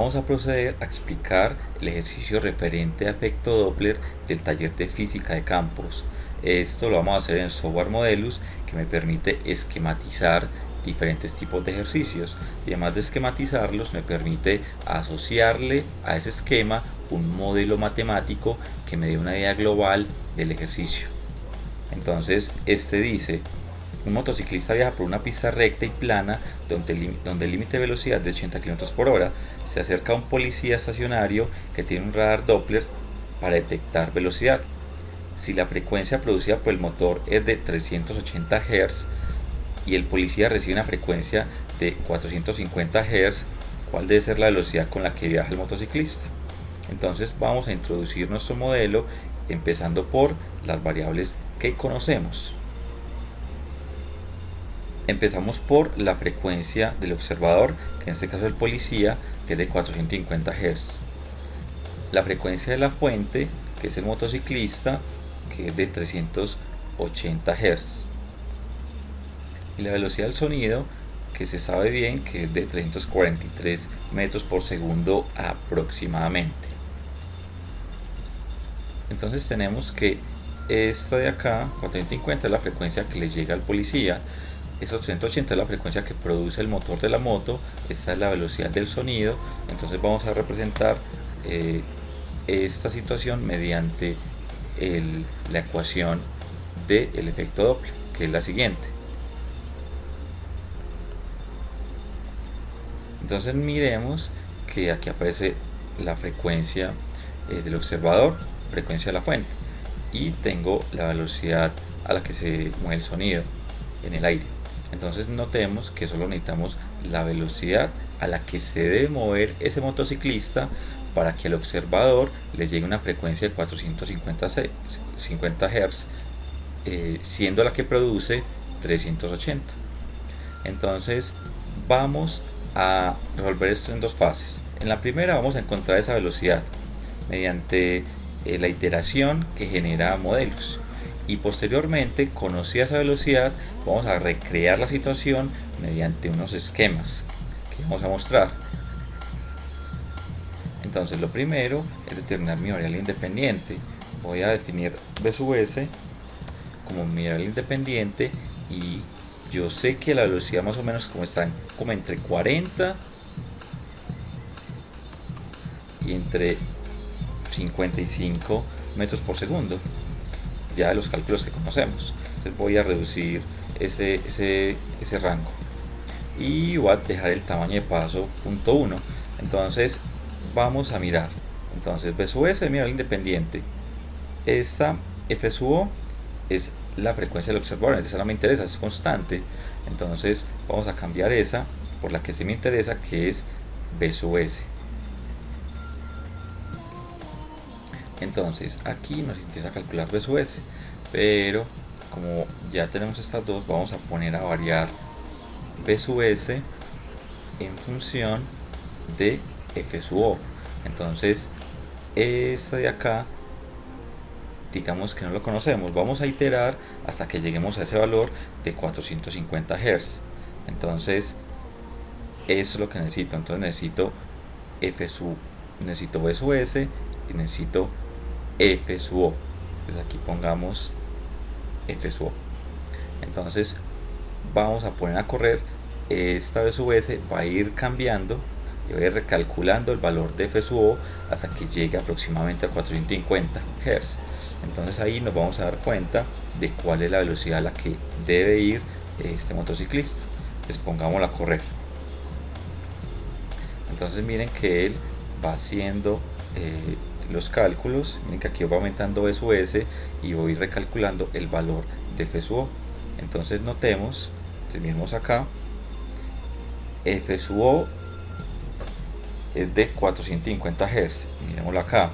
Vamos a proceder a explicar el ejercicio referente a efecto Doppler del taller de física de campos. Esto lo vamos a hacer en el software Modelus, que me permite esquematizar diferentes tipos de ejercicios, y además de esquematizarlos me permite asociarle a ese esquema un modelo matemático que me dé una idea global del ejercicio. Entonces este dice: un motociclista viaja por una pista recta y plana donde el límite de velocidad es de 80 km por hora. Se acerca a un policía estacionario que tiene un radar Doppler para detectar velocidad. Si la frecuencia producida por el motor es de 380 Hz y el policía recibe una frecuencia de 450 Hz, ¿cuál debe ser la velocidad con la que viaja el motociclista? Entonces vamos a introducir nuestro modelo empezando por las variables que conocemos. Empezamos por la frecuencia del observador, que en este caso es el policía, que es de 450 Hz. La frecuencia de la fuente, que es el motociclista, que es de 380 Hz. Y la velocidad del sonido, que se sabe bien que es de 343 metros por segundo aproximadamente. Entonces tenemos que esta de acá, 450, es la frecuencia que le llega al policía. Esa 380 es la frecuencia que produce el motor de la moto. Esta es la velocidad del sonido. Entonces vamos a representar esta situación mediante la ecuación del efecto Doppler, que es la siguiente. Entonces miremos que aquí aparece la frecuencia del observador, frecuencia de la fuente, y tengo la velocidad a la que se mueve el sonido en el aire. Entonces notemos que solo necesitamos la velocidad a la que se debe mover ese motociclista para que al observador le llegue una frecuencia de 450 Hz, siendo la que produce 380. Entonces vamos a resolver esto en dos fases. En la primera vamos a encontrar esa velocidad mediante la iteración que genera modelos, y posteriormente, conocida esa velocidad, vamos a recrear la situación mediante unos esquemas que vamos a mostrar. Entonces lo primero es determinar mi variable independiente. Voy a definir B sub S como mi variable independiente, y yo sé que la velocidad más o menos como entre 40 y entre 55 metros por segundo, ya de los cálculos que conocemos. Entonces voy a reducir ese rango y voy a dejar el tamaño de paso 0.1. Entonces vamos a mirar. Entonces B sub S es mi variable independiente. Esta F sub O es la frecuencia del observador, esa no me interesa, es constante. Entonces vamos a cambiar esa por la que sí me interesa, que es B sub S. Entonces aquí nos interesa calcular B sub S, pero como ya tenemos estas dos, vamos a poner a variar B sub S en función de F sub O. Entonces esta de acá, digamos que no lo conocemos, vamos a iterar hasta que lleguemos a ese valor de 450 Hz. Entonces eso es lo que necesito. Entonces necesito necesito B sub S y necesito F sub O. Entonces aquí pongamos F sub O. Entonces vamos a poner a correr. Esta B sub S va a ir cambiando y voy a ir recalculando el valor de F sub O hasta que llegue aproximadamente a 450 Hz. Entonces ahí nos vamos a dar cuenta de cuál es la velocidad a la que debe ir este motociclista. Entonces pongámosla a correr. Entonces miren que él va haciendo los cálculos. Miren que aquí va aumentando B sub S y voy recalculando el valor de F sub O. Entonces notemos, terminemos acá, F sub O es de 450 Hz, miremoslo acá,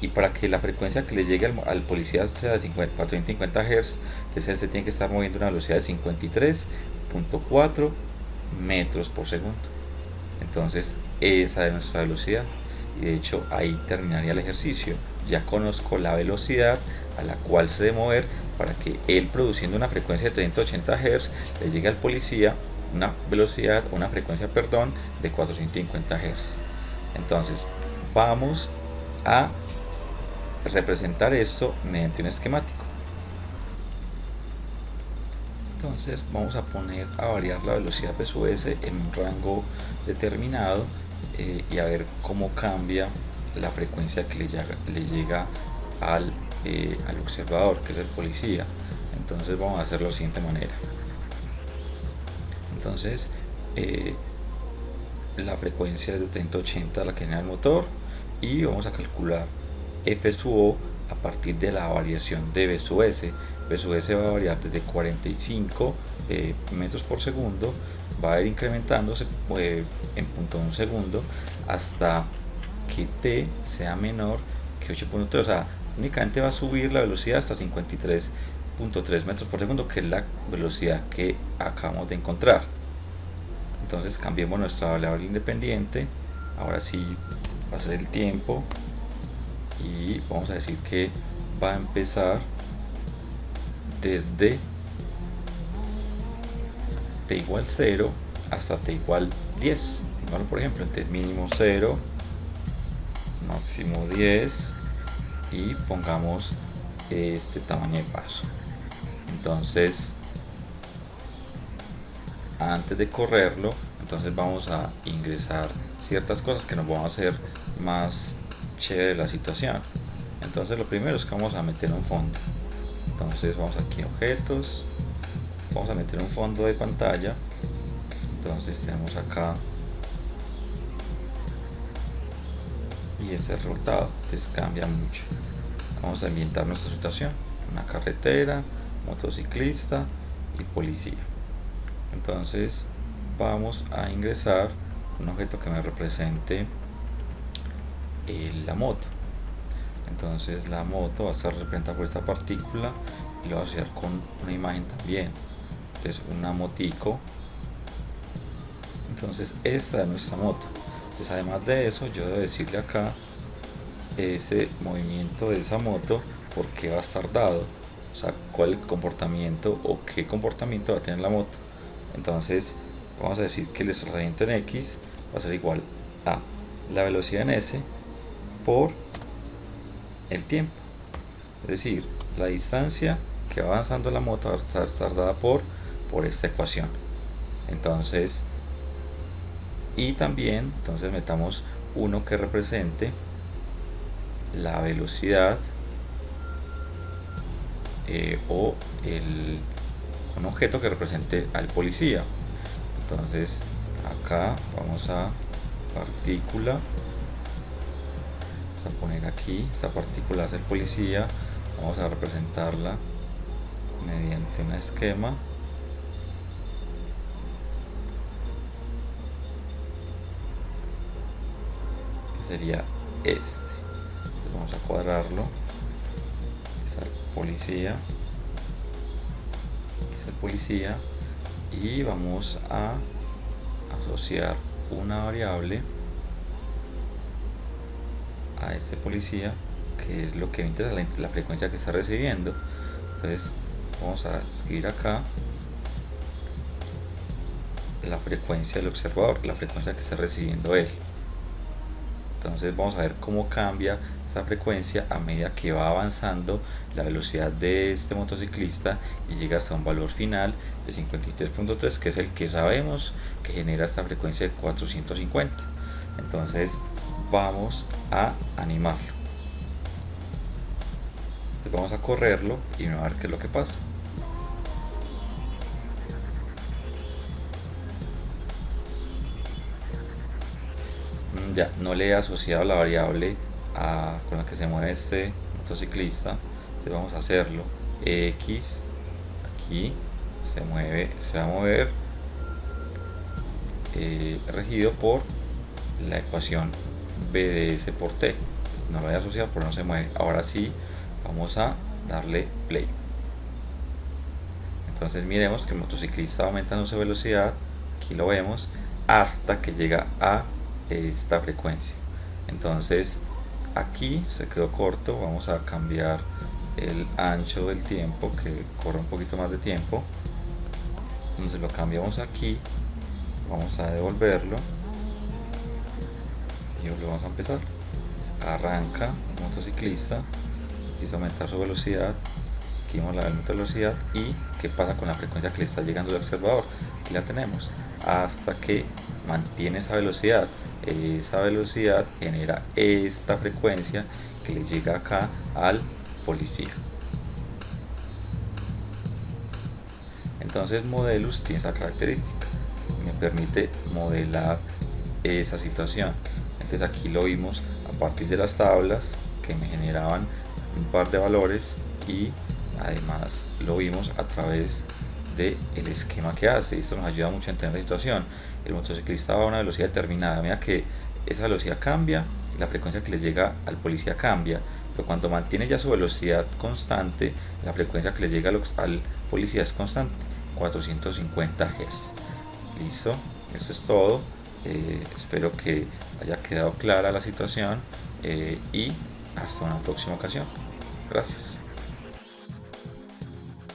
y para que la frecuencia que le llegue al policía sea de 450 Hz, entonces él se tiene que estar moviendo a una velocidad de 53.4 metros por segundo. Entonces esa es nuestra velocidad, y de hecho ahí terminaría el ejercicio. Ya conozco la velocidad a la cual se debe mover para que él, produciendo una frecuencia de 380 Hz, le llegue al policía una velocidad, una frecuencia, perdón, de 450 Hz. Entonces vamos a representar esto mediante un esquemático. Entonces vamos a poner a variar la velocidad PSUS en un rango determinado y a ver cómo cambia la frecuencia que le llega al observador, que es el policía. Entonces vamos a hacerlo de la siguiente manera. Entonces la frecuencia es de 3080 la que genera el motor, y vamos a calcular F sub O a partir de la variación de B sub S. B sub S va a variar desde 45 metros por segundo, va a ir incrementándose en 0.1 segundo hasta que T sea menor que 8.3, o sea, únicamente va a subir la velocidad hasta 53.3 metros por segundo, que es la velocidad que acabamos de encontrar. Entonces cambiemos nuestra variable independiente, ahora sí va a ser el tiempo, y vamos a decir que va a empezar desde t igual 0 hasta t igual 10. Bueno, por ejemplo, entonces mínimo 0, máximo 10, y pongamos este tamaño de paso. Entonces antes de correrlo, entonces vamos a ingresar ciertas cosas que nos van a hacer más chévere la situación. Entonces lo primero es que vamos a meter un fondo. Entonces vamos aquí a objetos, vamos a meter un fondo de pantalla. Entonces tenemos acá, y este resultado entonces cambia mucho. Vamos a ambientar nuestra situación: una carretera, motociclista y policía. Entonces vamos a ingresar un objeto que me represente la moto. Entonces la moto va a estar representada por esta partícula y lo voy a asociar con una imagen también. Entonces una motico. Entonces esta es nuestra moto. Entonces además de eso, yo debo decirle acá ese movimiento de esa moto, por qué va a estar dado, o sea, cuál es el comportamiento o qué comportamiento va a tener la moto. Entonces vamos a decir que el desplazamiento en X va a ser igual a la velocidad en S por el tiempo, es decir, la distancia que va avanzando la moto va a estar dada por esta ecuación. Entonces, y también entonces metamos uno que represente la velocidad o un objeto que represente al policía. Entonces acá vamos a partícula, vamos a poner aquí esta partícula es el policía, vamos a representarla mediante un esquema. Que sería este. Entonces vamos a cuadrarlo. Está el policía. Aquí está el policía. Y vamos a asociar una variable a este policía, que es lo que me interesa, la frecuencia que está recibiendo. Entonces vamos a escribir acá la frecuencia del observador, la frecuencia que está recibiendo él. Entonces vamos a ver cómo cambia esta frecuencia a medida que va avanzando la velocidad de este motociclista y llega hasta un valor final de 53.3, que es el que sabemos que genera esta frecuencia de 450. Entonces vamos a animarlo. Entonces vamos a correrlo y a ver qué es lo que pasa. Ya no le he asociado la variable con la que se mueve este motociclista. Entonces vamos a hacerlo. X aquí se va a mover regido por la ecuación B de S por T. No lo he asociado porque no se mueve. Ahora sí vamos a darle play. Entonces miremos que el motociclista va aumentando su velocidad, aquí lo vemos, hasta que llega a esta frecuencia. Entonces aquí se quedó corto, vamos a cambiar el ancho del tiempo, que corra un poquito más de tiempo. Entonces lo cambiamos aquí, vamos a devolverlo y volvemos a empezar. Arranca el motociclista, empieza a aumentar su velocidad, aquí vemos la velocidad y qué pasa con la frecuencia que le está llegando al observador. Aquí la tenemos hasta que mantiene esa velocidad. Esa velocidad genera esta frecuencia que le llega acá al policía. Entonces Modelus tiene esa característica, me permite modelar esa situación. Entonces aquí lo vimos a partir de las tablas que me generaban un par de valores y además lo vimos a través del esquema que hace. Esto nos ayuda mucho a entender la situación. El motociclista va a una velocidad determinada, mira que esa velocidad cambia, la frecuencia que le llega al policía cambia, pero cuando mantiene ya su velocidad constante, la frecuencia que le llega al policía es constante, 450 Hz. Listo, eso es todo. Espero que haya quedado clara la situación y hasta una próxima ocasión. Gracias.